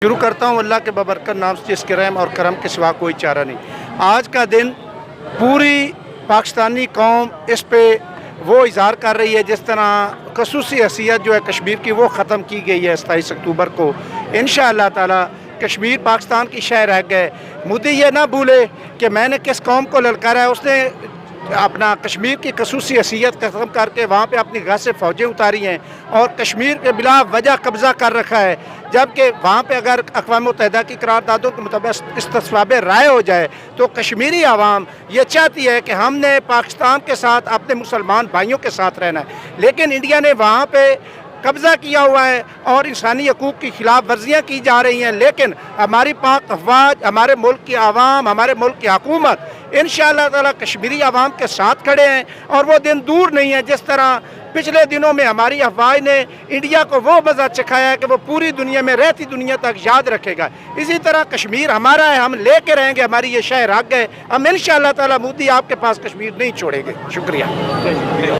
شروع کرتا ہوں اللہ کے ببرکت نام سے جس کے رحم اور کرم کے سوا کوئی چارہ نہیں۔ آج کا دن پوری پاکستانی قوم اس پہ وہ اظہار کر رہی ہے جس طرح خصوصی حیثیت جو ہے کشمیر کی وہ ختم کی گئی ہے 27 اکتوبر کو۔ انشاءاللہ تعالی کشمیر پاکستان کی شے رہ گئے۔ مودی یہ نہ بھولے کہ میں نے کس قوم کو للکارا ہے، اس نے اپنا کشمیر کی خصوصی حیثیت ختم کر کے وہاں پہ اپنی گھر سے فوجیں اتاری ہیں اور کشمیر کے بلا وجہ قبضہ کر رکھا ہے، جبکہ وہاں پہ اگر اقوام متحدہ کی قراردادوں کے مطابق استصواب رائے ہو جائے تو کشمیری عوام یہ چاہتی ہے کہ ہم نے پاکستان کے ساتھ اپنے مسلمان بھائیوں کے ساتھ رہنا ہے، لیکن انڈیا نے وہاں پہ قبضہ کیا ہوا ہے اور انسانی حقوق کی خلاف ورزیاں کی جا رہی ہیں۔ لیکن ہماری پاک افواج، ہمارے ملک کی عوام، ہمارے ملک کی حکومت انشاءاللہ تعالی کشمیری عوام کے ساتھ کھڑے ہیں، اور وہ دن دور نہیں ہے جس طرح پچھلے دنوں میں ہماری افواج نے انڈیا کو وہ مزہ چکھایا ہے کہ وہ پوری دنیا میں رہتی دنیا تک یاد رکھے گا۔ اسی طرح کشمیر ہمارا ہے، ہم لے کے رہیں گے، ہماری یہ شہر حق ہے، ہم انشاءاللہ تعالی مودی آپ کے پاس کشمیر نہیں چھوڑیں گے۔ شکریہ۔